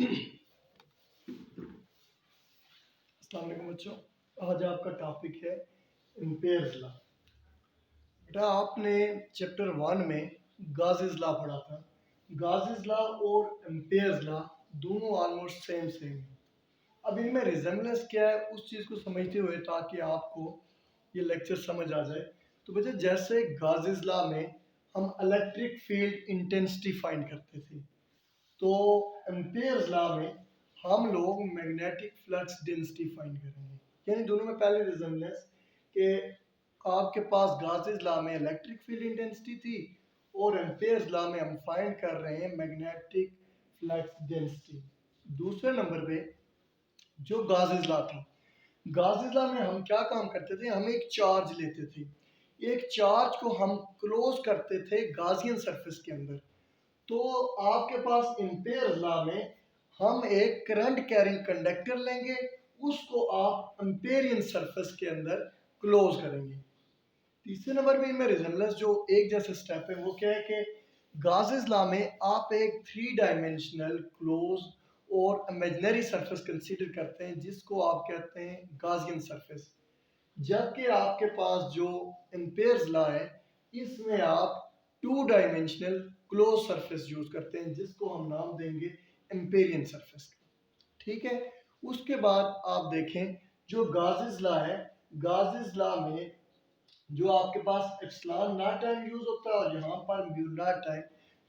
अस्सलाम वालेकुम बच्चों। आज आपका टॉपिक है एम्पेयर्स लॉ। बेटा आपने चैप्टर 1 में गाज़िस लॉ पढ़ा था। गाज़िस लॉ और एम्पेयर्स लॉ दोनों ऑलमोस्ट सेम सेम हैं। अब इनमें रिजेम्बलेंस क्या है उस चीज़ को समझते हुए ताकि आपको ये लेक्चर समझ आ जाए। तो बच्चे जैसे गाज़िस लॉ में हम इलेक्ट्रिक फील्ड इंटेंसिटी फाइंड करते थे, तो एम्पेयर्स लॉ में हम लोग मैग्नेटिक फ्लक्स डेंसिटी फाइंड करेंगे। यानी दोनों में पहले रिजेम्बलेंस कि आपके पास गाज़िस लॉ में इलेक्ट्रिक फील्ड इंटेंसिटी थी और एम्पेयर्स लॉ में हम फाइंड कर रहे हैं मैग्नेटिक फ्लक्स डेंसिटी। दूसरे नंबर पे जो गाज़िस लॉ था, गाज़िस लॉ में हम क्या काम करते थे, हम एक चार्ज लेते थे, एक चार्ज को हम क्लोज करते थे गाज़ियन सरफेस के अंदर। तो आपके पास एम्पेयर्स लॉ में हम एक करंट कैरिंग कंडक्टर लेंगे, उसको आप एम्पेरियन सरफेस के अंदर क्लोज करेंगे। तीसरे नंबर पे इनमें रिजेम्बलेंस जो एक जैसे स्टेप है वो क्या है कि गाज़िस लॉ में आप एक 3 डायमेंशनल क्लोज और इमेजिनरी सरफेस कंसीडर करते हैं जिसको आप कहते हैं गाज़ियन सरफेस, जबकि आपके पास जो एम्पेयर्स लॉ है इसमें आप 2 डायमेंशनल क्लोज सरफेस यूज करते हैं जिसको हम नाम देंगे एम्पेरियन सरफेस। ठीक है। उसके बाद आप देखें जो गाज़िस लॉ है, गाज़िस लॉ में जो आपके पास एप्सिलॉन नॉट टाइम यूज होता है और यहाँ पर म्यू नॉट टाइम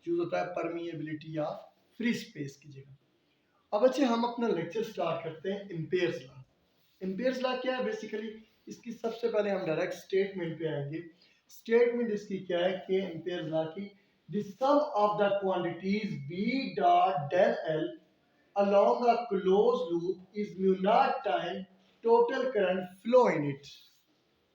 यूज होता है परमिएबिलिटी ऑफ फ्री स्पेस की जगह। अब अच्छे हम अपना लेक्चर स्टार्ट करते हैं एम्पेयर्स लॉ। एम्पेयर्स लॉ क्या है बेसिकली, इसकी सबसे पहले हम डायरेक्ट स्टेटमेंट पे आएंगे। स्टेटमेंट इसकी क्या है कि एम्पेयर्स लॉ की the sum of the quantities B dot del L along a closed loop is mu naught time total current flow in it।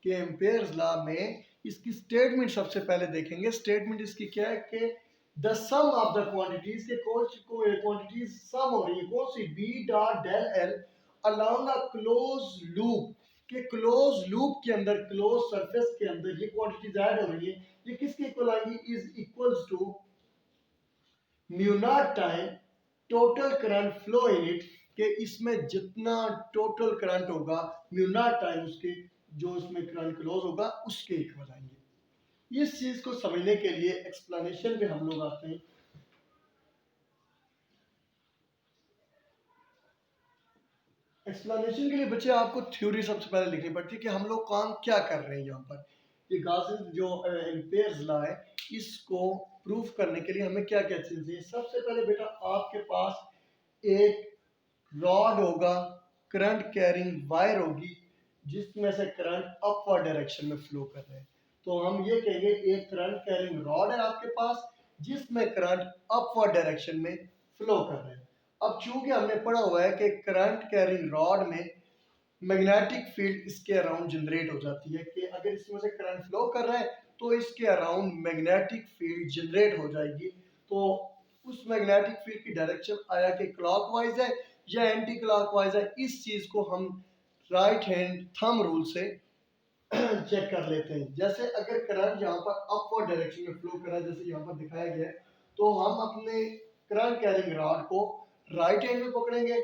कि एम्पेयर्स लॉ में इसकी स्टेटमेंट सबसे पहले देखेंगे। स्टेटमेंट इसकी क्या है कि the sum of the quantities के क्वांटिटीज सम हो रही है कौन सी, B dot del L along a close loop, के क्लोज लूप के अंदर क्लोज सरफेस के अंदर ये क्वांटिटीज ऐड हो रही है, ये किसके इक्वल आएंगी, is equals to mu not time total current flow in it, कि इसमें जितना टोटल करंट होगा म्यू नॉट टाइम उसके जो इसमें करंट क्लोज होगा उसके इक्वल आएंगे। इस चीज को समझने के लिए एक्सप्लेनेशन पे हम लोग आते हैं। एक्सप्लेनेशन के लिए बच्चे आपको थ्योरी सबसे पहले लिखनी पड़ती है कि हम लोग काम क्या कर रहे हैं यहाँ पर। ये गाज़िस जो एम्पेयर्स लॉ है इसको प्रूफ करने के लिए हमें क्या क्या चीज़ चाहिए। सबसे पहले बेटा आपके पास एक रॉड होगा, करंट कैरिंग वायर होगी जिसमें से करंट अपवर्ड डायरेक्शन में फ्लो कर रहे हैं। तो हम ये कहेंगे एक करंट कैरिंग रॉड है आपके पास जिसमें करंट अपवर्ड डायरेक्शन में फ्लो कर रहे हैं। अब चूंकि हमने पढ़ा हुआ है कि करंट कैरिंग रॉड में मैग्नेटिक फील्ड इसके अराउंड जनरेट हो जाती है, कि अगर इसमें से करंट फ्लो कर रहा है तो इसके अराउंड मैग्नेटिक फील्ड जनरेट हो जाएगी। तो उस मैग्नेटिक फील्ड की डायरेक्शन आया कि क्लॉकवाइज है या एंटी क्लॉकवाइज है, इस चीज को हम राइट हैंड थंब रूल से चेक कर लेते हैं। जैसे अगर करंट यहाँ पर अपवर्ड डायरेक्शन में फ्लो कर रहा है जैसे यहाँ पर दिखाया गया है, तो हम अपने करंट कैरिंग रॉड को राइट हैंड में पकड़ेंगे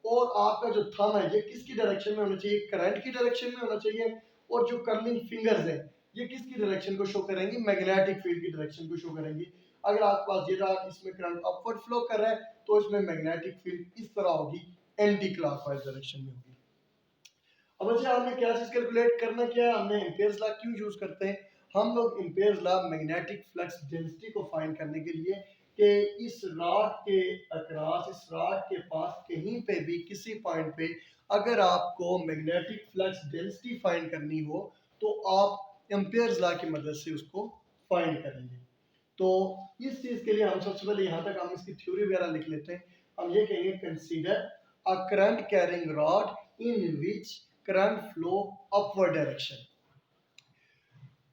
और आपका जो थंब है ये किसकी डायरेक्शन में होना चाहिए, करंट की डायरेक्शन में होना चाहिए, और जो कर्लिंग फिंगर्स है ये किसकी डायरेक्शन को शो करेंगी, मैग्नेटिक फील्ड की डायरेक्शन को शो करेंगी। अगर आपके पास ये रॉड इसमें करंट अपवर्ड फ्लो कर रहा है तो इसमें मैग्नेटिक फील्ड इस तरह होगी, एंटी क्लॉकवाइज डायरेक्शन में होगी। अब अच्छा हमने क्या चीज कैलकुलेट करना, क्या है हमने एम्पेयर्स लॉ क्यों यूज करते हैं, हम लोग Ampere's law magnetic flux density को फाइंड करने के लिए कि इस रॉड के अक्रॉस, इस रॉड के पास कहीं पे भी किसी पॉइंट पे अगर आपको मैग्नेटिक फ्लक्स डेंसिटी फाइंड करनी हो तो आप एम्पेयर्स लॉ की मदद से उसको फाइंड करेंगे। तो इस चीज के लिए हम सबसे पहले यहाँ तक हम इसकी थ्योरी वगैरह लिख लेते हैं। हम ये कहेंगे consider a current carrying rod in which current flow upward direction.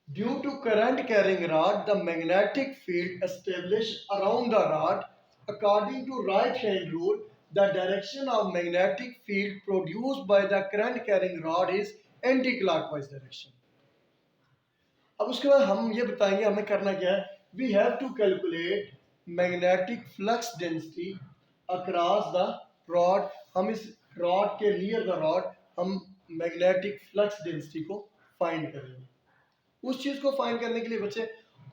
Due to current carrying rod, the magnetic field established around the rod, according to right hand rule, the direction of magnetic field produced by the current carrying rod is anti-clockwise direction. अब उसके बाद हम ये बताएंगे हमें करना क्या है, we have to calculate magnetic flux density across the rod, हम इस रॉड के नियर द रॉड हम मैग्नेटिक फ्लक्स डेंसिटी को फाइंड करेंगे। उस चीज को फाइंड करने के लिए बच्चे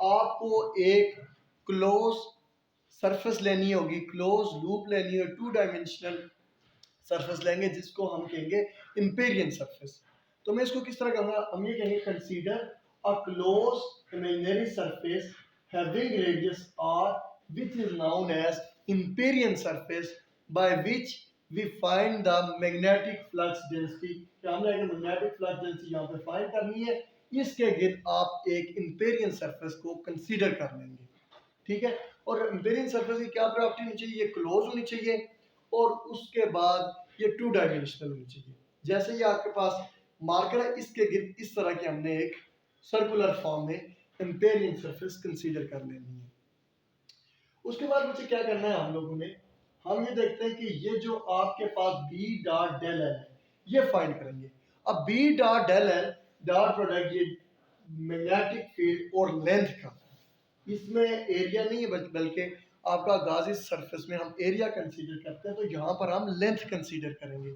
आपको एक क्लोज सरफेस लेनी होगी, क्लोज लूप लेनी है, 2 डायमेंशनल सरफेस लेंगे जिसको हम कहेंगे इम्पेरियन सरफेस। तो मैं इसको किस तरह कहूँगा, हम ये कहेंगे consider a close imaginary surface having radius r which is known as Empyrean surface by which we find the magnetic flux density। क्या हमने अगर magnetic flux density यहाँ पे फाइंड करनी है, इसके गिर्द आप एक Empyrean surface को कंसीडर कर लेंगे, ठीक है। और Empyrean surface की क्या प्रॉपर्टी होनी चाहिए, ये क्लोज होनी चाहिए और उसके बाद ये 2 डायमेंशनल होनी चाहिए। जैसे ये आपके पास मार्कर है, इसके गिर्द इस तरह की हमने एक सर्कुलर फॉर्म में एम्पेरियन सरफेस कंसीडर कर लेनी है। उसके बाद मुझे क्या करना है, हम लोगों ने हम ये देखते हैं कि ये जो आपके पास बी डॉट डेल एल है ये फाइंड करेंगे। अब B dot del L dot product ये मैग्नेटिक फील्ड और लेंथ का, इसमें एरिया नहीं है बल्कि आपका गाजी सरफेस में हम एरिया कंसीडर करते हैं, तो यहाँ पर हम लेंथ कंसीडर करेंगे।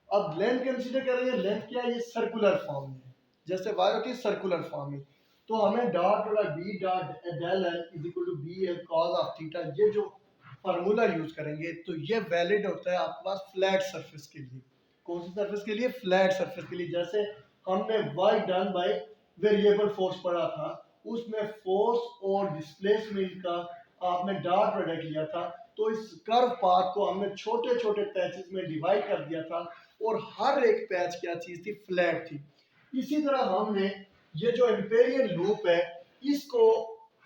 अब लेंथ कंसीडर करेंगे, लेंथ क्या है, ये सर्कुलर फॉर्म है, जैसे वाई होती है सर्कुलर फॉर्म में, तो हमें dot product B dot del L is equal to B L cos of theta, ये जो फार्मूला यूज करेंगे तो ये वैलिड होता है आपके पास फ्लैट सरफेस के लिए। कौन सी सरफेस के लिए, फ्लैट सरफेस के लिए। जैसे हमने work done by variable force पढ़ा था, उसमें फोर्स और डिस्प्लेसमेंट का आपने डॉट प्रोडक्ट लिया था, तो इस कर्व पाथ को हमने छोटे छोटे पैचेस में डिवाइड कर दिया था और हर एक पैच क्या चीज थी, फ्लैट थी। इसी तरह हमने ये जो एम्पेरियन लूप है इसको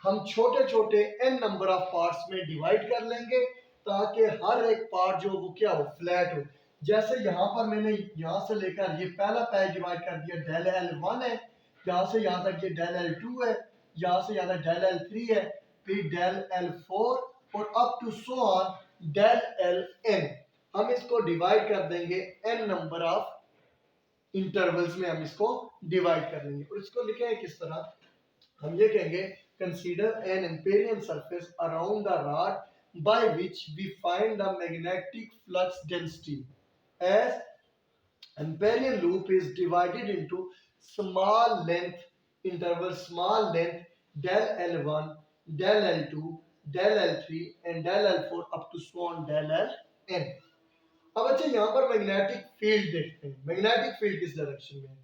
हम छोटे छोटे n नंबर ऑफ पार्ट्स में डिवाइड कर लेंगे ताकि हर एक पार्ट जो वो क्या हो, फ्लैट हो। जैसे यहाँ पर मैंने यहाँ से लेकर ये पहला पैच डिवाइड कर दिया, डेल L1 है, यहाँ से यहाँ तक ये डेल L2 है, यहाँ से यहाँ तक डेल L3 है, फिर डेल L4 और up to so on del Ln। हम इसको डिवाइड कर देंगे n नंबर ऑफ इंटरवल्स में, हम इसको डिवाइड कर लेंगे और इसको लिखेंगे किस तरह, हम ये कहेंगे consider an Amperian surface around the rod by which we find the magnetic flux density as Amperian loop is divided into small length interval, small length del L1, del L2, del L3 and del L4 up to so on del Ln। अब अच्छा यहाँ पर magnetic field देखते हैं, magnetic field किस direction में है।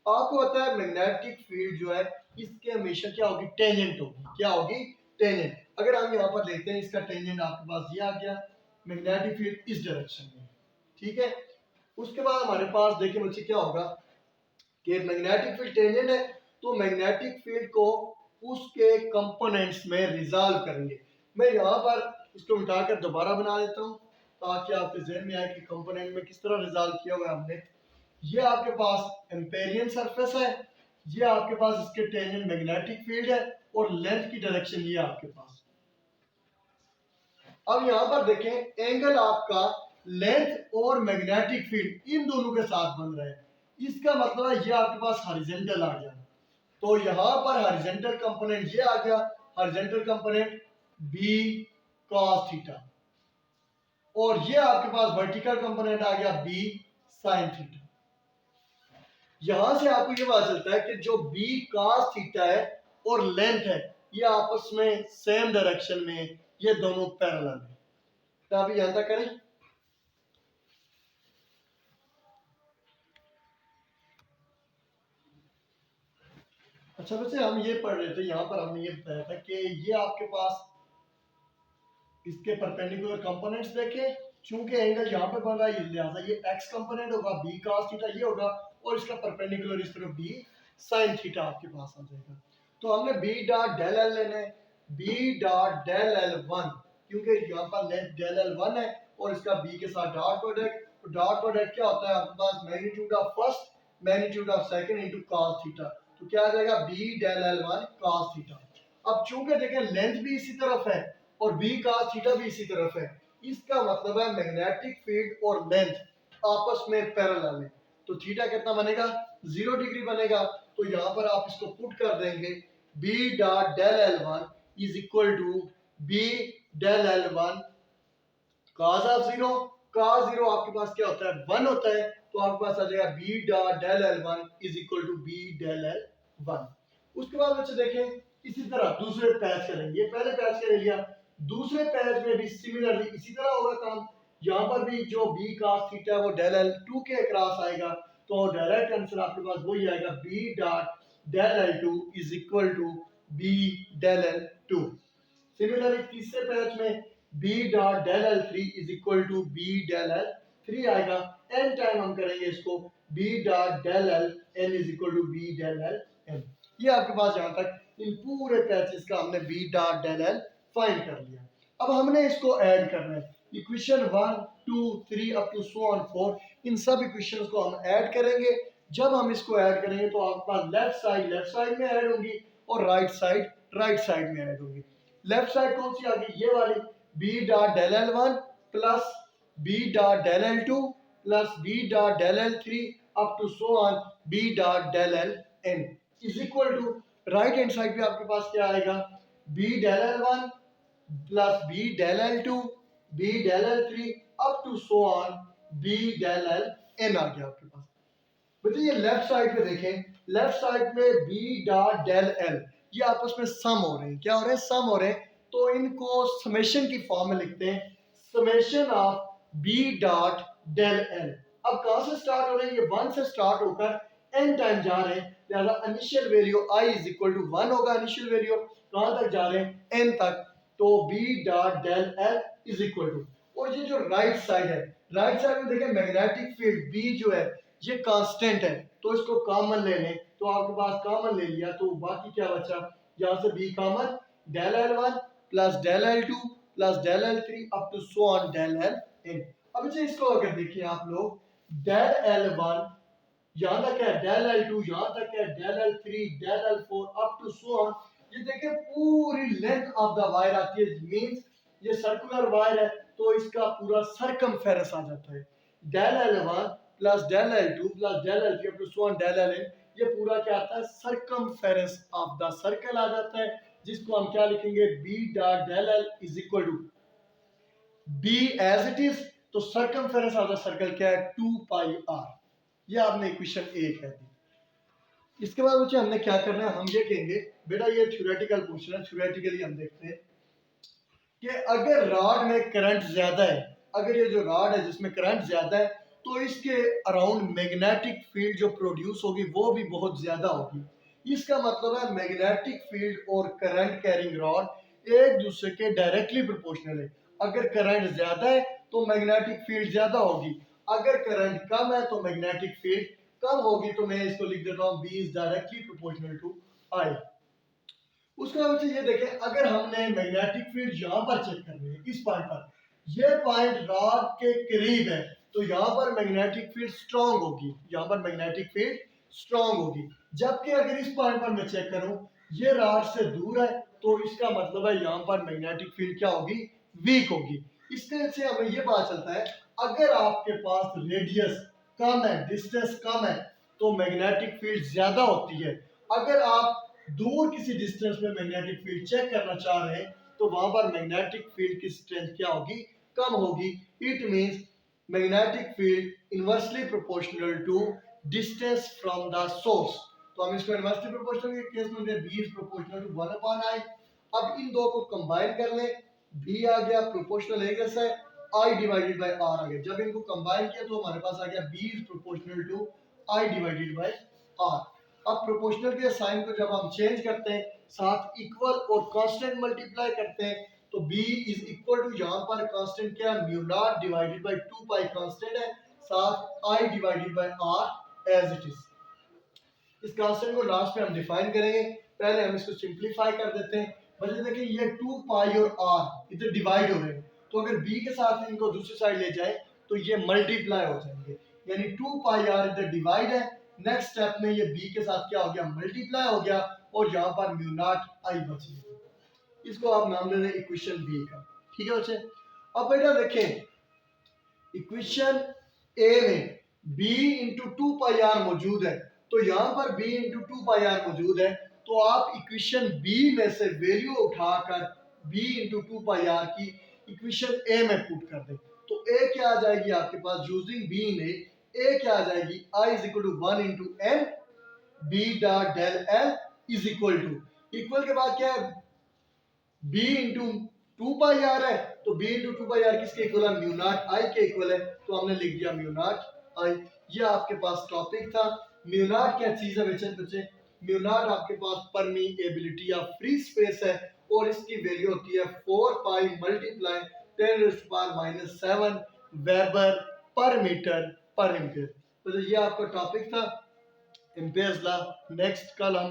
आपको पता है मैग्नेटिक फील्ड जो है इसके हमेशा क्या होगी, टेंजेंट होगी। क्या होगी, टेंजेंट। अगर हम यहाँ पर देखते हैं इसका टेंजेंट आपके पास ये आ गया, मैग्नेटिक फील्ड इस डायरेक्शन में, ठीक है। उसके बाद हमारे पास देखिए बच्चे क्या होगा कि मैग्नेटिक फील्ड टेंजेंट है तो मैग्नेटिक फील्ड को उसके कंपोनेंट्स में रिजॉल्व करेंगे। मैं यहाँ पर इसको उठाकर दोबारा बना देता हूँ ताकि आपके जहन में आए कि कंपोनेंट में किस तरह रिजॉल्व किया हुआ है हमने। ये आपके पास एम्पेरियन सरफेस है, ये आपके पास इसके टेंजेंट मैग्नेटिक फील्ड है और लेंथ की डायरेक्शन ये आपके पास। अब यहाँ पर देखें एंगल आपका लेंथ और मैग्नेटिक फील्ड इन दोनों के साथ बन रहा है, इसका मतलब है ये आपके पास हॉरिजॉन्टल आ गया। तो यहाँ पर हॉरिजॉन्टल कंपोनेंट ये आ गया, horizontal component B cos theta, और ये आपके पास वर्टिकल कंपोनेंट आ गया बी sin थीटा। यहां से आपको ये पता चलता है कि जो बी cos थीटा है और लेंथ है ये आपस में सेम डायरेक्शन में, ये दोनों पैरेलल है। तो अभी यहां तक करें। अच्छा वैसे हम ये पढ़ रहे थे, यहाँ पर हमने ये बताया था कि ये आपके पास इसके परपेंडिकुलर कंपोनेंट्स देखे, चूंकि एंगल यहाँ पे बन रहा है लिहाजा ये x कंपोनेंट होगा, b cos थीटा ये होगा और इसका परपेंडिकुलर इस तरफ b sin थीटा आपके पास आ जाएगा। तो हमने b डॉट डेल l लेना है, b डॉट डेल L1 क्योंकि यहाँ पर लेंथ डेल L1 है और इसका b के साथ डॉट प्रोडक्ट, तो डॉट प्रोडक्ट क्या होता है आपके पास, magnitude of first magnitude of second into cos theta, तो क्या आ जाएगा b del L1 cos theta. अब चूंकि देखें लेंथ भी इसी तरफ है और b cos थीटा भी इसी तरफ है, इसका मतलब है मैग्नेटिक फील्ड और लेंथ आपस में पैरेलल है, तो थीटा कितना बनेगा, 0 डिग्री बनेगा। तो यहाँ पर आप इसको पुट कर देंगे b dot del L1 is equal to b del L1 cos of zero, cos zero आपके पास क्या होता है 1 होता है, तो आपके पास आ जाएगा b dot del l1 is equal to b del l1। उसके बाद बच्चे देखें इसी तरह दूसरे पैच करेंगे, ये पहले पैच कर लिया, दूसरे पैच में भी सिमिलरली इसी तरह होगा काम। यहाँ पर भी जो b cos थीटा वो डेल l2 के अक्रॉस आएगा, तो डायरेक्ट आंसर आपके पास वही आएगा b dot del l2 is equal to b del l2। Similarly तीसरे पैच में b dot del l3 is equal to b del l3 आएगा। n टाइम हम करेंगे इसको b dot del l n is equal to b del l n। ये आपके पास जहां तक इन पूरे पैचेस का हमने b dot del l find कर लिया। अब हमने इसको ऐड करना है, equation 1 2 3 up to so on 4, इन सब इक्वेशंस को हम ऐड करेंगे। जब हम इसको ऐड करेंगे तो आपके पास लेफ्ट साइड में ऐड होंगी और राइट साइड में ऐड होंगी। लेफ्ट साइड कौन सी आ गई, ये वाली b dot del l1 plus b dot del l2 plus b dot del l3 up to so on b dot del ln is equal to right hand side पे आपके पास क्या आएगा b del l1 plus b del l2 b del l3 up to so on b del ln आ गया आपके पास। बच्चे ये left side पे देखें, लेफ्ट साइड में b डॉट डेल l ये आपस में सम हो रहे हैं, क्या हो रहे हैं सम हो रहे हैं, तो इनको समेशन की फॉर्म में लिखते हैं, summation of b dot del l। अब कहां से स्टार्ट हो रहे हैं, ये 1 से स्टार्ट होकर n टाइम जा रहे हैं, लिहाजा initial value i is equal to 1 होगा, इनिशियल वैल्यू कहां तक जा रहे हैं n तक, तो b dot del l is equal to, और ये जो राइट साइड है, राइट साइड में देखें मैग्नेटिक फील्ड b जो है ये कांस्टेंट है, तो इसको कॉमन ले लें, तो आपके पास कॉमन ले लिया तो बाकी क्या बचा, यहाँ से b common, del l1 plus del l2 plus del l3 up to so on del ln। अब इसे इसको अगर देखिए आप लोग, डेल l1 यहाँ तक है, डेल l2 यहाँ तक है, del l3 del l4 up to so on, ये देखिए पूरी लेंथ ऑफ द वायर आती है, मींस ये सर्कुलर वायर है तो इसका पूरा सरकमफेरेंस आ जाता है, del l1 plus del l2 plus del l3 up to so on del ln, ये पूरा क्या आता है सरकमफेरेंस ऑफ द सर्कल आ जाता है, जिसको हम क्या लिखेंगे b dot del l is equal to b as it is, तो सरकमफेरेंस ऑफ द सर्कल क्या है 2 पाई r। ये आपने इक्वेशन 1 है दी। इसके बाद बच्चे हमने क्या करना है, हम ये कहेंगे बेटा ये थ्योरेटिकल क्वेश्चन है, थ्योरेटिकली हम देखते हैं कि अगर रॉड में करंट ज्यादा है, अगर ये जो रॉड है जिसमें करंट ज्यादा है तो इसके अराउंड मैग्नेटिक फील्ड जो प्रोड्यूस होगी वो भी बहुत ज्यादा होगी। इसका मतलब है मैग्नेटिक फील्ड और करंट कैरिंग रॉड एक दूसरे के डायरेक्टली प्रोपोर्शनल है। अगर करंट ज्यादा है तो मैग्नेटिक फील्ड ज्यादा होगी, अगर करंट कम है तो मैग्नेटिक फील्ड कम होगी। तो मैं इसको लिख देता हूँ B is directly proportional to I। उसके बाद ये देखें, अगर हमने मैग्नेटिक फील्ड यहाँ पर चेक करनी है, इस पॉइंट पर, ये पॉइंट रॉड के करीब है तो यहाँ पर मैग्नेटिक फील्ड स्ट्रांग होगी, यहाँ पर मैग्नेटिक फील्ड स्ट्रांग होगी। जबकि अगर इस पॉइंट पर मैं चेक करूं ये रॉड से दूर है तो इसका मतलब है यहाँ पर मैग्नेटिक फील्ड क्या होगी वीक होगी। इससे से हमें ये पता चलता है अगर आपके पास रेडियस कम है, डिस्टेंस कम है तो मैग्नेटिक फील्ड ज्यादा होती है। अगर आप दूर किसी डिस्टेंस में मैग्नेटिक फील्ड चेक करना चाह रहे हैं तो वहां पर मैग्नेटिक फील्ड की स्ट्रेंथ क्या होगी कम होगी। It means magnetic field inversely proportional to distance from the source. तो हम इसको इनवर्सली प्रोपोर्शनल के केस में b is proportional to 1 upon i। अब इन दो को कंबाइन कर लें, b आ गया प्रोपोर्शनल है कैसे i डिवाइडेड बाय r आ गया। जब इनको कंबाइन किया तो हमारे पास आ गया b is proportional to i divided by r। अब प्रोपोर्शनल के साइन को जब हम चेंज करते हैं साथ इक्वल और कांस्टेंट मल्टीप्लाई करते हैं तो b इज इक्वल टू यहाँ पर कांस्टेंट क्या है mu naught divided by 2 pi constant है, साथ i divided by r as it is. इस कांस्टेंट को लास्ट में हम डिफाइन करेंगे, पहले हम इसको सिंपलीफाई कर देते हैं। मतलब देखिए ये 2 पाई और r इधर डिवाइड हो रहे हैं तो अगर b के साथ इनको दूसरी साइड ले जाए तो ये मल्टीप्लाई हो जाएंगे, यानी 2 पाई r इधर डिवाइड है, नेक्स्ट स्टेप में ये b के साथ क्या हो गया मल्टीप्लाई हो गया और यहाँ पर म्यू नॉट i बच गया। इसको आप नाम दे दें इक्वेशन b का। ठीक है बच्चे, अब बेटा देखें इक्वेशन a में b इंटू 2 पाई r मौजूद है तो यहाँ पर b इंटू 2 पाई r मौजूद है तो आप इक्वेशन b में से वैल्यू उठाकर b इंटू 2 पाई r की इक्वेशन a में पुट कर दें। तो ए क्या आ जाएगी आपके पास, यूजिंग बी इन ए क्या आ जाएगी, I is equal to 1 into N B dot del L is equal to, equal के बाद क्या है, B into two pi R है, तो B into two pi R किसके इक्वल है, म्यू नॉट आई के इक्वल है, तो हमने लिख दिया म्यू नॉट आई। ये आपके पास टॉपिक था। म्यू नॉट क्या चीज है बच्चे, म्यू नॉट आपके पास परमीएबिलिटी या फ्री स्पेस है, और इसकी वैल्यू होती है 4 pi multiply 10⁻⁻7 weber per metre per ampere. तो ये आपका टॉपिक था एम्पियर्स लॉ। नेक्स्ट कल हम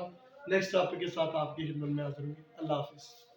नेक्स्ट टॉपिक के साथ आपकी खिदमत में हाजिर होंगे। अल्लाह हाफिज।